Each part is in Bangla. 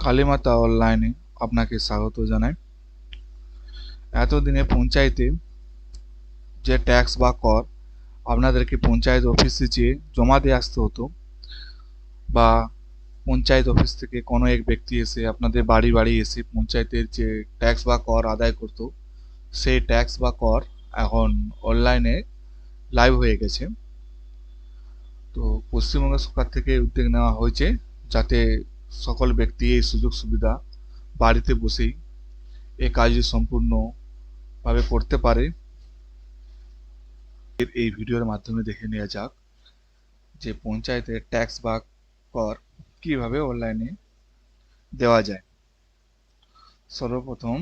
কালীমাতা অনলাইনে আপনাকে স্বাগত জানাই। এতদিনে পঞ্চায়েতে যে ট্যাক্স বা কর আপনাদেরকে পঞ্চায়েত অফিসে যেয়ে জমা দিয়ে আসতে হতো, বা পঞ্চায়েত অফিস থেকে কোনো এক ব্যক্তি এসে আপনাদের বাড়ি বাড়ি এসে পঞ্চায়েতের যে ট্যাক্স বা কর আদায় করতো, সেই ট্যাক্স বা কর এখন অনলাইনে লাইভ হয়ে গেছে। তো পশ্চিমবঙ্গ সরকার থেকে উদ্যোগ নেওয়া হয়েছে যাতে সকল ব্যক্তি এই সুযোগ সুবিধা বাড়িতে বসেই এই কাজটি সম্পূর্ণভাবে করতে পারে। এই ভিডিওর মাধ্যমে দেখে নেওয়া যাক যে পঞ্চায়েতের ট্যাক্স বা কর কিভাবে অনলাইনে দেওয়া যায়। সর্বপ্রথম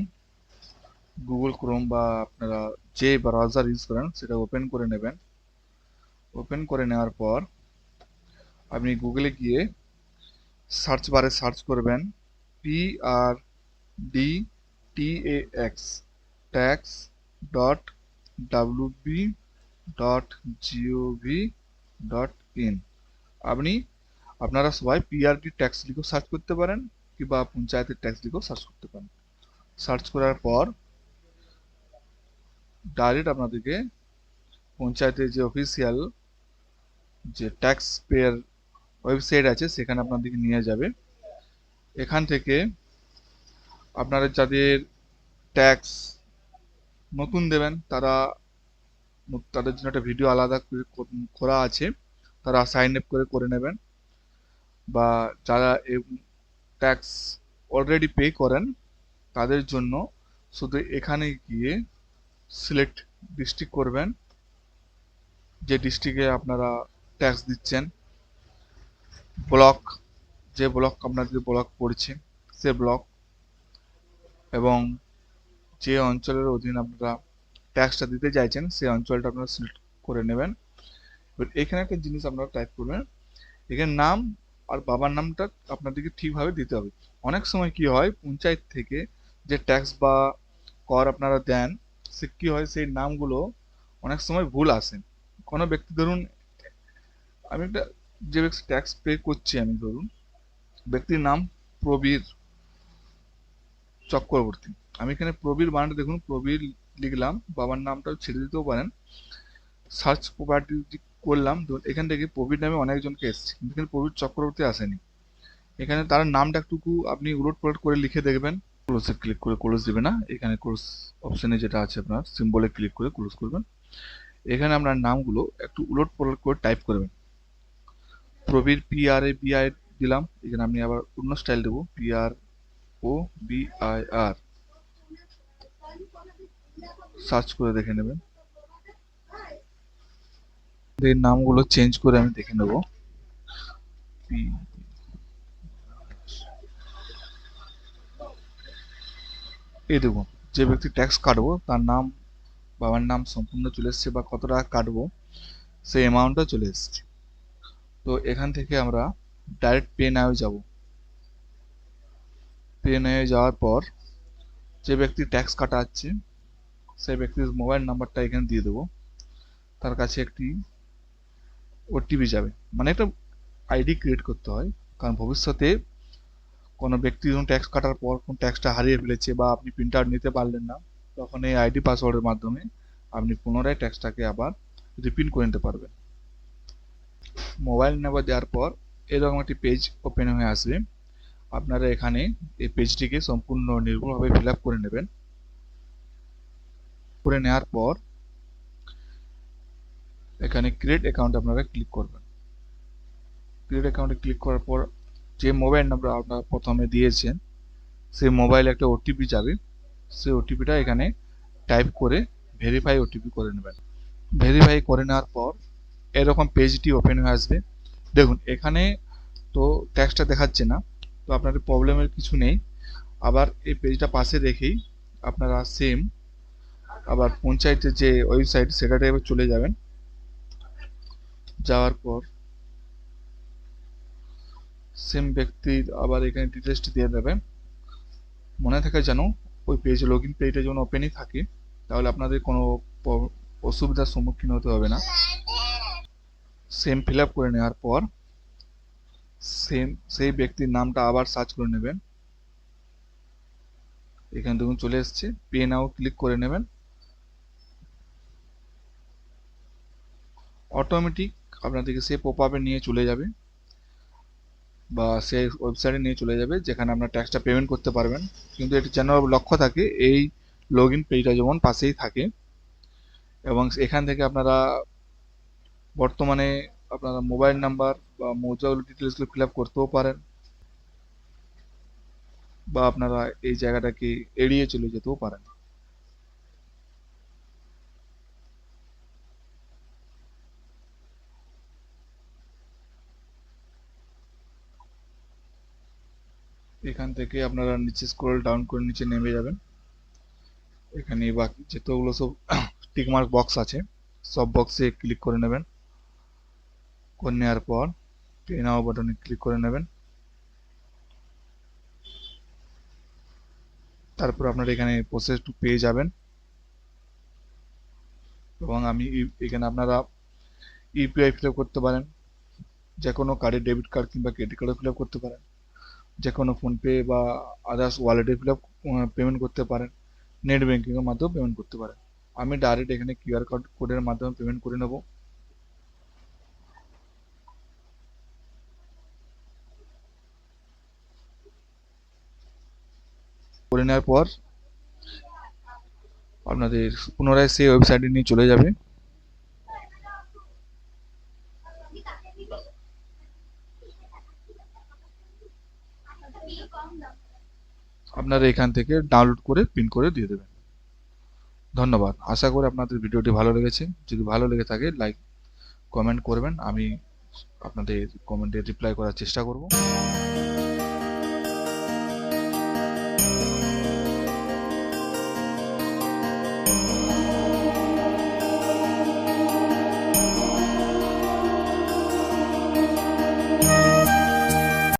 গুগল ক্রোম বা আপনারা যে ব্রাউজার ইউজ করেন সেটা ওপেন করে নেবেন। ওপেন করে নেওয়ার পর আপনি গুগলে গিয়ে সার্চ বারে সার্চ করবেন PRDTAX ট্যাক্স ডট wb.gov.in। আপনারা সবাই পিআরডি ট্যাক্স লিখেও সার্চ করতে পারেন কিংবা পঞ্চায়েতের ট্যাক্স লিখেও সার্চ করতে পারেন। সার্চ করার পর ডাইরেক্ট আপনাদেরকে পঞ্চায়েতের যে অফিসিয়াল যে ট্যাক্স পেয়ার ওয়েবসাইট আছে সেখানে আপনাদেরকে নিয়ে যাবে। এখান থেকে আপনারা যাদের ট্যাক্স নতুন দেবেন তাদের জন্য একটা ভিডিও আলাদা করে করা আছে, তারা সাইন আপ করে নেবেন। বা যারা ট্যাক্স অলরেডি পে করেন তাদের জন্য শুধু এখানে গিয়ে সিলেক্ট ডিস্ট্রিক্ট করবেন, যে ডিস্ট্রিক্টে আপনারা ট্যাক্স দিচ্ছেন, ব্লক যে ব্লক আপনাদের ব্লক পড়ছে সে ব্লক, এবং যে অঞ্চলের অধীনে আপনারা ট্যাক্সটা দিতে চাইছেন সেই অঞ্চলটা আপনারা সিলেক্ট করে নেবেন। এবার এখানে একটা জিনিস আপনারা টাইপ করবেন, এখানে নাম আর বাবার নামটা আপনাদেরকে ঠিকভাবে দিতে হবে। অনেক সময় কি হয়, পঞ্চায়েত থেকে যে ট্যাক্স বা কর আপনারা দেন সে কি হয়, সেই নামগুলো অনেক সময় ভুল আসে। কোনো ব্যক্তি ধরুন আমি একটা যে ব্যক্তি ট্যাক্স পে করছি, আমি ধরুন ব্যক্তির নাম প্রবীর চক্রবর্তী, আমি এখানে প্রবীর বানানটা দেখুন প্রবীর লিখলাম, বাবার নামটাও ছেড়ে দিতেও পারেন। সার্চ প্রপার্টি করলাম, এখান থেকে প্রবীর নামে অনেকজনকে এসছে কিন্তু এখানে প্রবীর চক্রবর্তী আসেনি। এখানে তার নামটা একটুকু আপনি উলট পালট করে লিখে দেখবেন। ক্লোজে ক্লিক করে ক্লোজ দিবে না, এখানে ক্লোজ অপশনে যেটা আছে আপনার সিম্বলে ক্লিক করে ক্লোজ করবেন। এখানে আপনার নামগুলো একটু উলট পালট করে টাইপ করবেন। প্রবীর PRABI দিলাম, এখানে আপনি আবার অন্য স্টাইল দেবো PROBIR, সার্চ করে দেখে নেবেন। এই নামগুলো চেঞ্জ করে আমি দেখে নেব। এই দেখুন যে ব্যক্তি ট্যাক্স কাটবো তার নাম বাবার নাম সম্পূর্ণ চলে এসছে, বা কত টাকা কাটবো সেই অ্যামাউন্টটা চলে এসছে। তো এখান থেকে আমরা ডাইরেক্ট পে নাও যাব। পে নাও যাওয়ার পর যে ব্যক্তি ট্যাক্স কাটাচ্ছে সেই ব্যক্তির মোবাইল নাম্বারটা এখানে দিয়ে দেবো। তার কাছে একটি ওটিপি যাবে, মানে একটা আইডি ক্রিয়েট করতে হয়, কারণ ভবিষ্যতে কোনো ব্যক্তি যখন ট্যাক্স কাটার পর কোন ট্যাক্সটা হারিয়ে ফেলেছে বা আপনি প্রিন্ট আউট নিতে পারলেন না, তখন এই আইডি পাসওয়ার্ডের মাধ্যমে আপনি পুনরায় ট্যাক্সটাকে আবার রিপ্রিন্ট করে নিতে পারবেন। মোবাইল নাম্বার দেওয়ার পর এরকম একটি পেজ ওপেন হয়ে আসবে। আপনারা এখানে এই পেজটিকে সম্পূর্ণ নির্ভুলভাবে ফিল আপ করে নেবেন। করে নেওয়ার পর এখানে ক্রিয়েট অ্যাকাউন্ট আপনারা ক্লিক করবেন। ক্রিয়েট অ্যাকাউন্টে ক্লিক করার পর যে মোবাইল নাম্বার আপনারা প্রথমে দিয়েছেন সেই মোবাইলে একটা ওটিপি যাবে, সেই ওটিপিটা এখানে টাইপ করে ভেরিফাই ওটিপি করে নেবেন। ভেরিফাই করে নেওয়ার পর এরকম পেজটি ওপেন হয়ে আসবে। দেখুন এখানে তো ট্যাক্সটা দেখাচ্ছে না, তো আপনাদের প্রবলেমের কিছু নেই। আবার এই পেজটা পাশে রেখেই আপনারা সেম আবার পঞ্চায়েতের যে ওয়েবসাইট সেটাতে এবার চলে যাবেন। যাওয়ার পর সেম ব্যক্তির আবার এখানে ডিটেলসটি দিয়ে দেবেন। মনে থাকে যেন ওই পেজ লগ ইন পেজটা যেন ওপেনই থাকে, তাহলে আপনাদের কোনো অসুবিধার সম্মুখীন হতে হবে না। সেম ফিল আপ করে নেওয়ার পর সেম সেই ব্যক্তির নামটা আবার সার্চ করে নেবেন। এখানে দেখুন চলে এসছে, পে নাও ক্লিক করে নেবেন। অটোমেটিক আপনাদেরকে সেই পপ আপে নিয়ে চলে যাবে বা সেই ওয়েবসাইটে নিয়ে চলে যাবে যেখানে আপনার ট্যাক্সটা পেমেন্ট করতে পারবেন। কিন্তু এটি যেন লক্ষ্য থাকে এই লগ ইন পেজটা যেমন পাশেই থাকে, এবং এখান থেকে আপনারা বর্তমানে আপনারা মোবাইল নাম্বার বা মৌজাগুলো ডিটেলসগুলো ফিল আপ করতেও পারেন, বা আপনারা এই জায়গাটাকে এড়িয়ে চলে যেতেও পারেন। এখান থেকে আপনারা নিচে স্ক্রল ডাউন করে নিচে নেমে যাবেন। এখানে বাকি যতগুলো সব টিকমার্ক বক্স আছে সব বক্সে ক্লিক করে নেবেন। করে নেওয়ার পর পে নাও বাটনে ক্লিক করে নেবেন। তারপর আপনারা এখানে প্রসেস টু পে যাবেন, এবং এখানে আপনারা ইউপিআই ফিল আপ করতে পারেন, যে কোনো কার্ডে ডেবিট কার্ড কিংবা ক্রেডিট কার্ডও ফিল আপ করতে পারেন, যে কোনো ফোনপে বা আদার্স ওয়ালেটে ফিল আপ পেমেন্ট করতে পারেন, নেট ব্যাঙ্কিংয়ের মাধ্যমেও পেমেন্ট করতে পারেন। আমি ডাইরেক্ট এখানে কিউআর কোডের মাধ্যমে পেমেন্ট করে নেব। করে নেওয়ার পর আপনাদের পুনরায় সেই ওয়েবসাইটে নিয়ে চলে যাবে। আপনারা এখান থেকে ডাউনলোড করে প্রিন্ট করে দিয়ে দেবেন। ধন্যবাদ। আশা করি আপনাদের ভিডিওটি ভালো লেগেছে। যদি ভালো লেগে থাকে লাইক কমেন্ট করবেন, আমি আপনাদের কমেন্টে রিপ্লাই করার চেষ্টা করব।